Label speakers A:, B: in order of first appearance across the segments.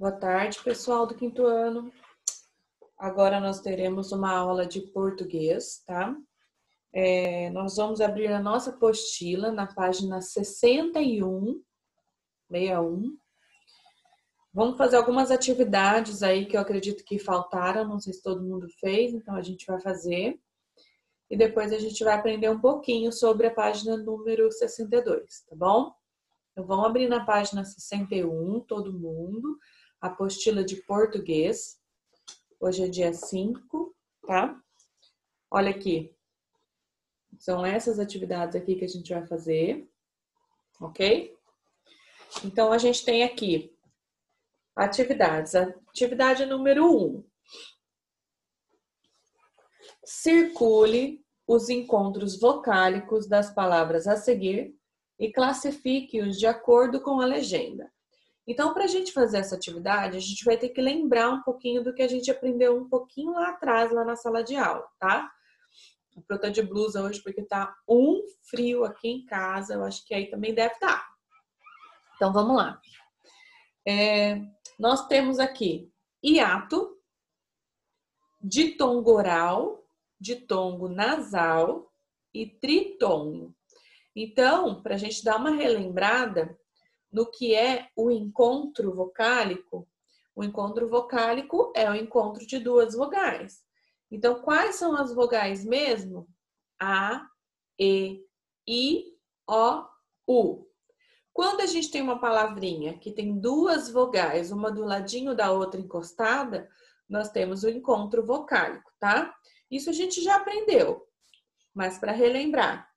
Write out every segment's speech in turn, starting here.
A: Boa tarde, pessoal do quinto ano. Agora nós teremos uma aula de português, tá? Nós vamos abrir a nossa apostila na página 61. Vamos fazer algumas atividades aí que eu acredito que faltaram, não sei se todo mundo fez, então a gente vai fazer. E depois a gente vai aprender um pouquinho sobre a página número 62, tá bom? Então vamos abrir na página 61, todo mundo, a apostila de português. Hoje é dia 5, tá? Olha aqui. São essas atividades aqui que a gente vai fazer, ok? Então, a gente tem aqui atividades. Atividade número 1. Circule os encontros vocálicos das palavras a seguir e classifique-os de acordo com a legenda. Então, para a gente fazer essa atividade, a gente vai ter que lembrar um pouquinho do que a gente aprendeu um pouquinho lá atrás, lá na sala de aula, tá? Eu tô de blusa hoje porque tá um frio aqui em casa, eu acho que aí também deve estar. Então, vamos lá. Nós temos aqui hiato, ditongo oral, ditongo nasal e tritongo. Então, para a gente dar uma relembrada no que é o encontro vocálico é o encontro de duas vogais. Então, quais são as vogais mesmo? A, E, I, O, U. Quando a gente tem uma palavrinha que tem duas vogais, uma do ladinho da outra encostada, nós temos o encontro vocálico, tá? Isso a gente já aprendeu, mas para relembrar.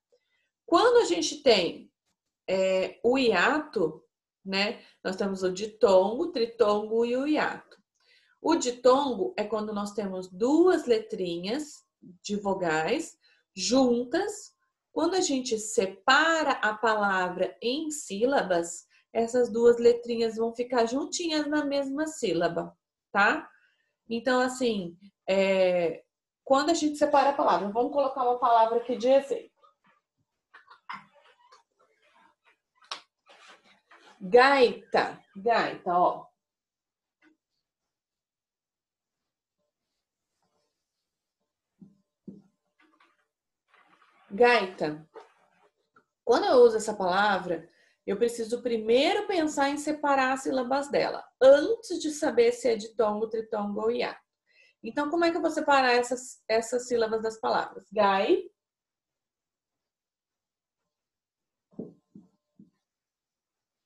A: Quando a gente tem o hiato, né? Nós temos o ditongo, o tritongo e o hiato. O ditongo é quando nós temos duas letrinhas de vogais juntas. Quando a gente separa a palavra em sílabas, essas duas letrinhas vão ficar juntinhas na mesma sílaba, tá? Então, assim, quando a gente separa a palavra, vamos colocar uma palavra aqui de exemplo. Gaita, ó. Gaita. Quando eu uso essa palavra, eu preciso primeiro pensar em separar as sílabas dela, antes de saber se é ditongo, tritongo ou hiato. Então, como é que eu vou separar essas sílabas das palavras? Gai.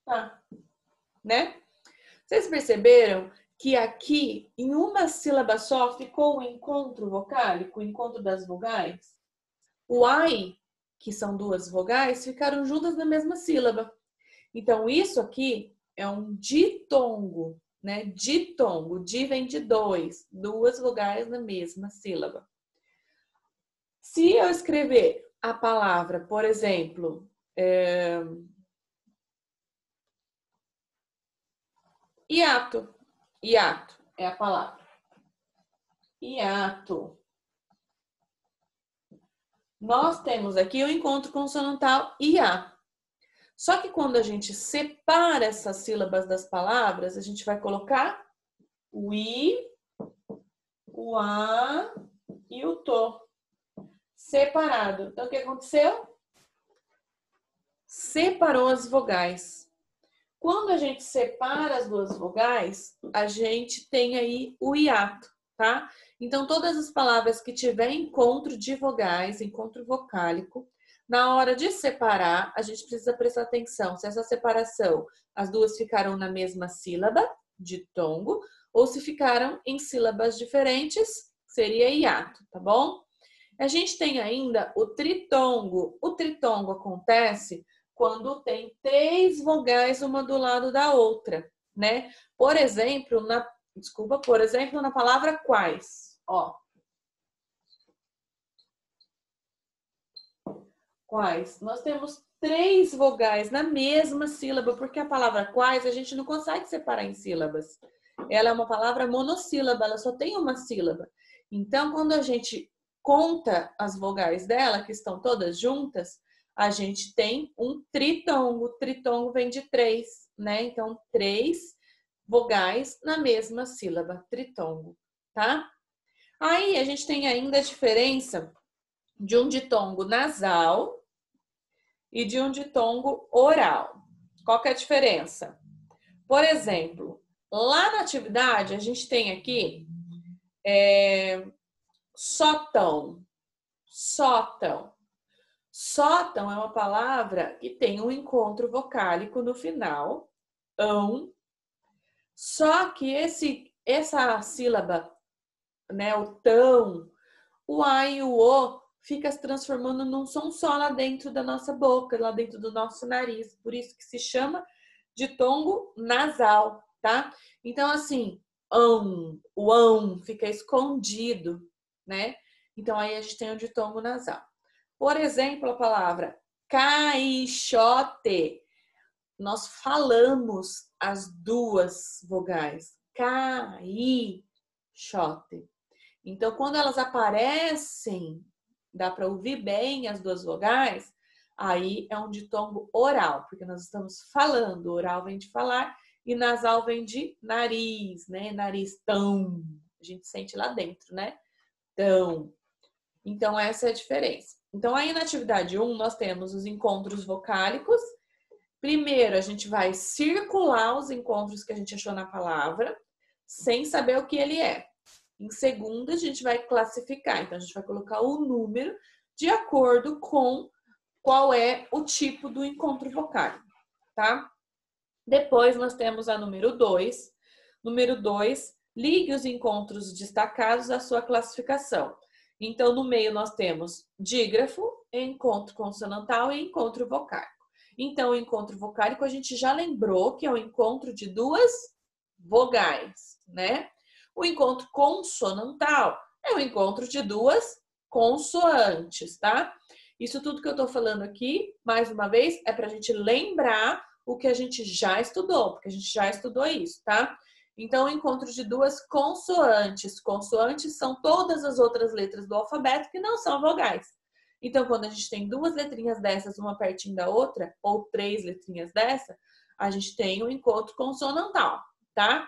A: Tá. Né? Vocês perceberam que aqui, em uma sílaba só, ficou o encontro vocálico, o encontro das vogais? O ai, que são duas vogais, ficaram juntas na mesma sílaba. Então, isso aqui é um ditongo, né? Ditongo. Di vem de duas vogais na mesma sílaba. Se eu escrever a palavra, por exemplo, hiato. Hiato é a palavra. Hiato. Nós temos aqui o encontro consonantal IA. Só que quando a gente separa essas sílabas das palavras, a gente vai colocar o I, o A e o TO. Separado. Então, o que aconteceu? Separou as vogais. Quando a gente separa as duas vogais, a gente tem aí o hiato, tá? Então, todas as palavras que tiver encontro de vogais, encontro vocálico, na hora de separar, a gente precisa prestar atenção se essa separação, as duas ficaram na mesma sílaba, ditongo, ou se ficaram em sílabas diferentes, seria hiato, tá bom? A gente tem ainda o tritongo. O tritongo acontece quando tem três vogais uma do lado da outra, né? Por exemplo, na palavra quais, ó. Quais? Nós temos três vogais na mesma sílaba, porque a palavra quais a gente não consegue separar em sílabas. Ela é uma palavra monossílaba, ela só tem uma sílaba. Então, quando a gente conta as vogais dela, que estão todas juntas, a gente tem um tritongo. Tritongo vem de três, né? Então, três vogais na mesma sílaba, tritongo, tá? Aí a gente tem ainda a diferença de um ditongo nasal e de um ditongo oral. Qual que é a diferença? Por exemplo, lá na atividade a gente tem aqui sótão, sótão. Sótão é uma palavra que tem um encontro vocálico no final, ão. Só que essa sílaba, né, o tão, o a e o o fica se transformando num som só lá dentro da nossa boca, lá dentro do nosso nariz. Por isso que se chama ditongo nasal, tá? Então, assim, o ão fica escondido, né? Então, aí a gente tem o ditongo nasal. Por exemplo, a palavra caixote. Nós falamos as duas vogais. Caixote. Então, quando elas aparecem, dá para ouvir bem as duas vogais, aí é um ditongo oral, porque nós estamos falando. Oral vem de falar e nasal vem de nariz, né? Nariz tão. A gente sente lá dentro, né? Tão. Então, essa é a diferença. Então, aí na atividade 1, nós temos os encontros vocálicos. Primeiro, a gente vai circular os encontros que a gente achou na palavra, sem saber o que ele é. Em segundo, a gente vai classificar. Então, a gente vai colocar o número de acordo com qual é o tipo do encontro vocálico, tá? Depois, nós temos a número 2. Número 2, ligue os encontros destacados à sua classificação. Então, no meio, nós temos dígrafo, encontro consonantal e encontro vocálico. Então, o encontro vocálico, a gente já lembrou que é o encontro de duas vogais, né? O encontro consonantal é o encontro de duas consoantes, tá? Isso tudo que eu tô falando aqui, mais uma vez, é pra gente lembrar o que a gente já estudou, porque a gente já estudou isso, tá? Então, o encontro de duas consoantes. Consoantes são todas as outras letras do alfabeto que não são vogais. Então, quando a gente tem duas letrinhas dessas, uma pertinho da outra, ou três letrinhas dessa, a gente tem um encontro consonantal, tá?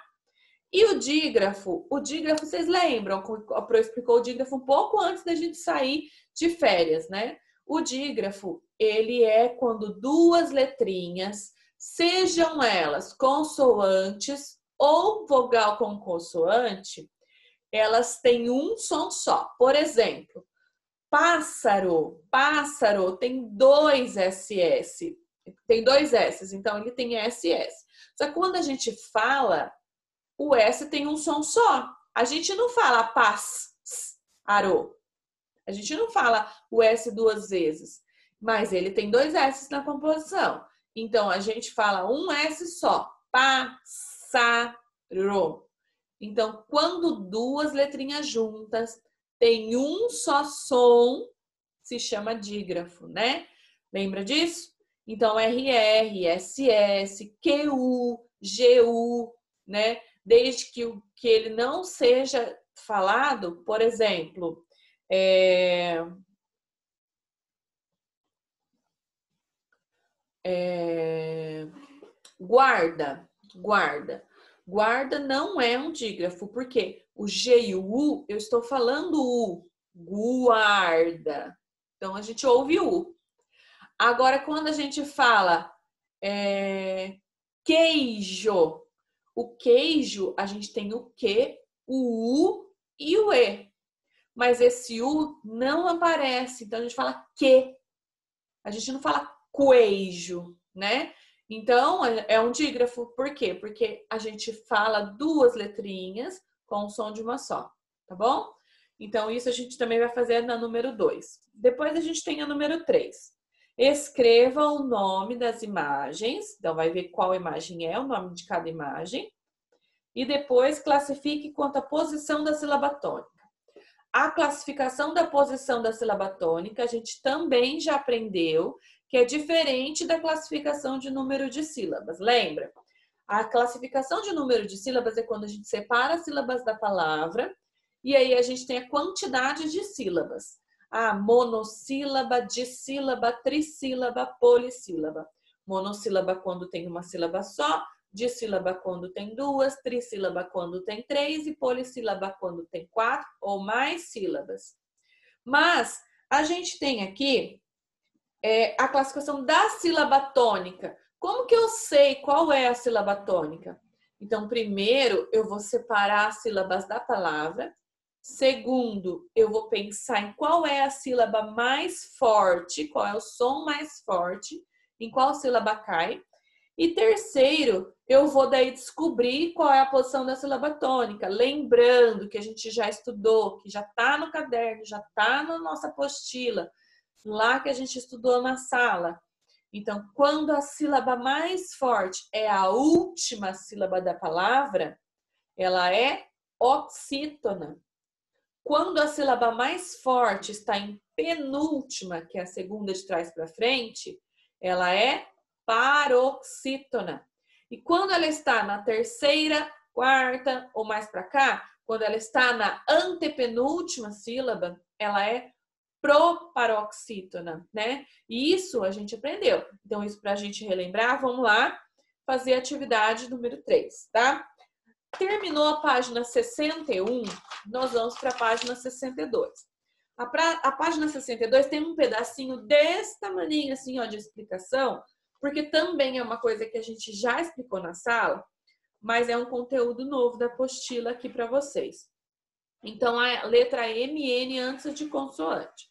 A: E o dígrafo, vocês lembram? A Pro explicou o dígrafo um pouco antes da gente sair de férias, né? O dígrafo, ele é quando duas letrinhas, sejam elas consoantes ou vogal com consoante, elas têm um som só. Por exemplo, pássaro, pássaro tem dois SS, tem dois S, então ele tem SS. Só que quando a gente fala, o S tem um som só. A gente não fala pássaro. A gente não fala o S duas vezes, mas ele tem dois S na composição. Então a gente fala um S só, pássaro. Então, quando duas letrinhas juntas tem um só som, se chama dígrafo, né? Lembra disso? Então, RR, SS, QU, GU, né? Desde que ele não seja falado, por exemplo, guarda, guarda. Guarda não é um dígrafo, porque o G e o U, eu estou falando U, guarda. Então, a gente ouve U. Agora, quando a gente fala queijo, o queijo, a gente tem o Q, o U e o E. Mas esse U não aparece, então a gente fala que. A gente não fala queijo, né? Então, é um dígrafo. Por quê? Porque a gente fala duas letrinhas com o som de uma só, tá bom? Então, isso a gente também vai fazer na número 2. Depois a gente tem a número 3. Escreva o nome das imagens. Então, vai ver qual imagem é, o nome de cada imagem. E depois classifique quanto à posição da sílaba tônica. A classificação da posição da sílaba tônica, a gente também já aprendeu que é diferente da classificação de número de sílabas. Lembra? A classificação de número de sílabas é quando a gente separa as sílabas da palavra e aí a gente tem a quantidade de sílabas. A monossílaba, dissílaba, trissílaba, polissílaba. Monossílaba quando tem uma sílaba só, dissílaba quando tem 2, trissílaba quando tem 3 e polissílaba quando tem 4 ou mais sílabas. Mas a gente tem aqui a classificação da sílaba tônica. Como que eu sei qual é a sílaba tônica? Então, primeiro, eu vou separar as sílabas da palavra. Segundo, eu vou pensar em qual é a sílaba mais forte, qual é o som mais forte, em qual sílaba cai. E terceiro, eu vou daí descobrir qual é a posição da sílaba tônica. Lembrando que a gente já estudou, que já está no caderno, já está na nossa apostila, lá que a gente estudou na sala. Então, quando a sílaba mais forte é a última sílaba da palavra, ela é oxítona. Quando a sílaba mais forte está em penúltima, que é a segunda de trás para frente, ela é paroxítona. E quando ela está na terceira, quarta ou mais para cá, quando ela está na antepenúltima sílaba, ela é proparoxítona, né? E isso a gente aprendeu. Então, isso para a gente relembrar, vamos lá fazer a atividade número 3, tá? Terminou a página 61, nós vamos para a página 62. A página 62 tem um pedacinho desse tamanho assim, ó, de explicação, porque também é uma coisa que a gente já explicou na sala, mas é um conteúdo novo da apostila aqui para vocês. Então, a letra MN antes de consoante.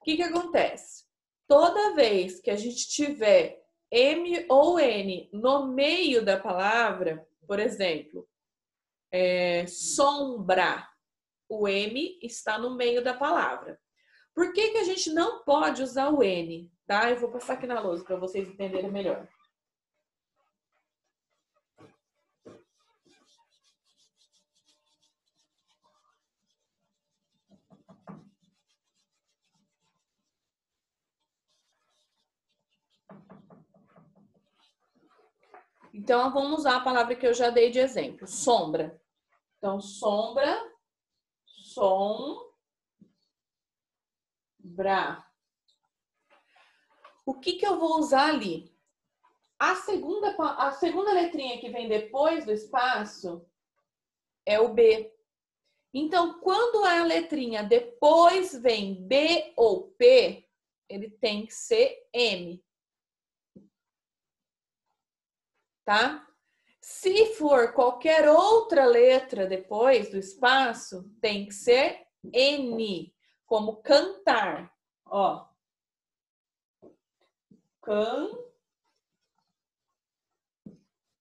A: O que acontece? Toda vez que a gente tiver M ou N no meio da palavra, por exemplo, sombra, o M está no meio da palavra. Por que a gente não pode usar o N? Tá? Eu vou passar aqui na lousa para vocês entenderem melhor. Então, vamos usar a palavra que eu já dei de exemplo, sombra. Então, sombra, sombra. O que eu vou usar ali? A segunda letrinha que vem depois do espaço é o B. Então, quando a letrinha depois vem B ou P, ele tem que ser M. Tá? Se for qualquer outra letra depois do espaço, tem que ser N, como cantar. Ó.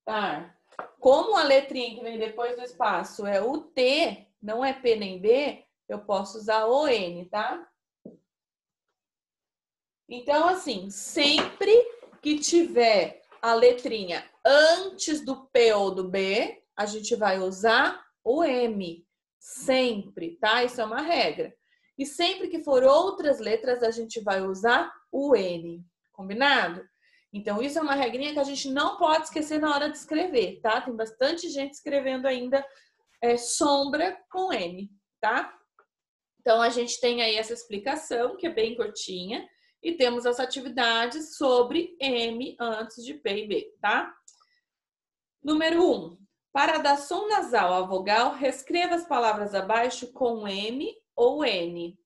A: Cantar. Como a letrinha que vem depois do espaço é o T, não é P nem B, eu posso usar o N, tá? Então, assim, sempre que tiver a letrinha antes do P ou do B, a gente vai usar o M. Sempre, tá? Isso é uma regra. E sempre que for outras letras, a gente vai usar o N. Combinado? Então, isso é uma regrinha que a gente não pode esquecer na hora de escrever, tá? Tem bastante gente escrevendo ainda sombra com N, tá? Então, a gente tem aí essa explicação, que é bem curtinha, e temos as atividades sobre M antes de P e B, tá? Número 1. Para dar som nasal à vogal, reescreva as palavras abaixo com M ou N.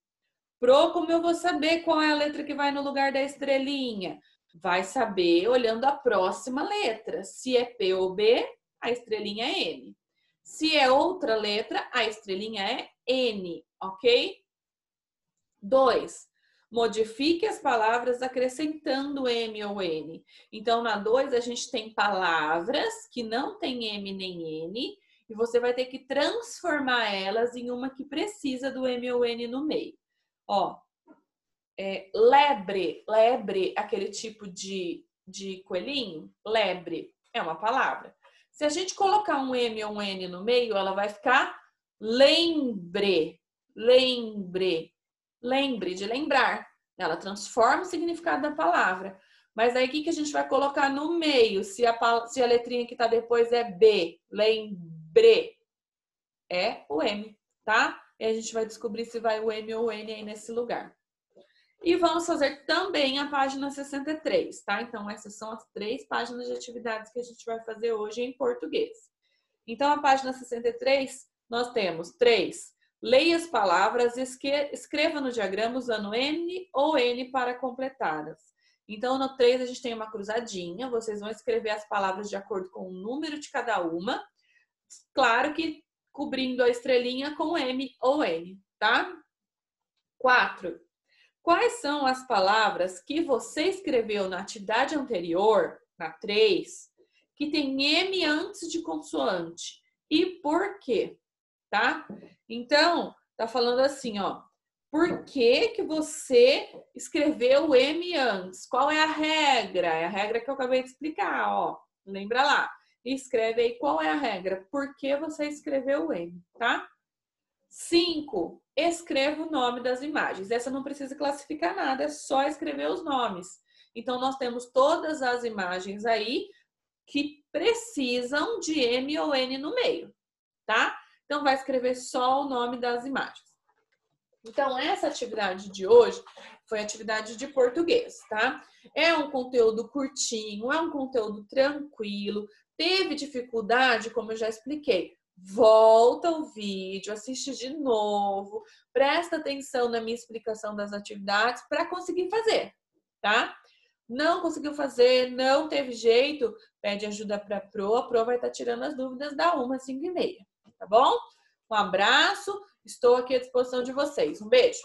A: Pro, como eu vou saber qual é a letra que vai no lugar da estrelinha? Vai saber olhando a próxima letra. Se é P ou B, a estrelinha é N. Se é outra letra, a estrelinha é N, ok? 2. Modifique as palavras acrescentando M ou N. Então, na 2, a gente tem palavras que não tem M nem N, e você vai ter que transformar elas em uma que precisa do M ou N no meio. Ó, lebre, aquele tipo de coelhinho, lebre, é uma palavra. Se a gente colocar um M ou um N no meio, ela vai ficar lembre, de lembrar. Ela transforma o significado da palavra. Mas aí, o que a gente vai colocar no meio? Se a letrinha que está depois é B, lembre, é o M, tá? E a gente vai descobrir se vai o M ou o N aí nesse lugar. E vamos fazer também a página 63, tá? Então, essas são as 3 páginas de atividades que a gente vai fazer hoje em português. Então, a página 63, nós temos 3. Leia as palavras e escreva no diagrama usando N ou N para completá-las. Então, no 3, a gente tem uma cruzadinha. Vocês vão escrever as palavras de acordo com o número de cada uma. Claro que cobrindo a estrelinha com M ou N, tá? 4. Quais são as palavras que você escreveu na atividade anterior, na 3, que tem M antes de consoante? E por quê? Tá? Então, tá falando assim, ó. Por que que você escreveu o M antes? Qual é a regra? É a regra que eu acabei de explicar, ó. Lembra lá. Escreve aí qual é a regra. Por que você escreveu o M, tá? 5. Escreva o nome das imagens. Essa não precisa classificar nada, é só escrever os nomes. Então, nós temos todas as imagens aí que precisam de M ou N no meio, tá? Então, vai escrever só o nome das imagens. Então, essa atividade de hoje foi atividade de português, tá? É um conteúdo curtinho, é um conteúdo tranquilo. Teve dificuldade, como eu já expliquei. Volta o vídeo, assiste de novo, presta atenção na minha explicação das atividades para conseguir fazer, tá? Não conseguiu fazer, não teve jeito, pede ajuda para a Pro vai estar tirando as dúvidas da 1 às 5h30, tá bom? Um abraço, estou aqui à disposição de vocês. Um beijo!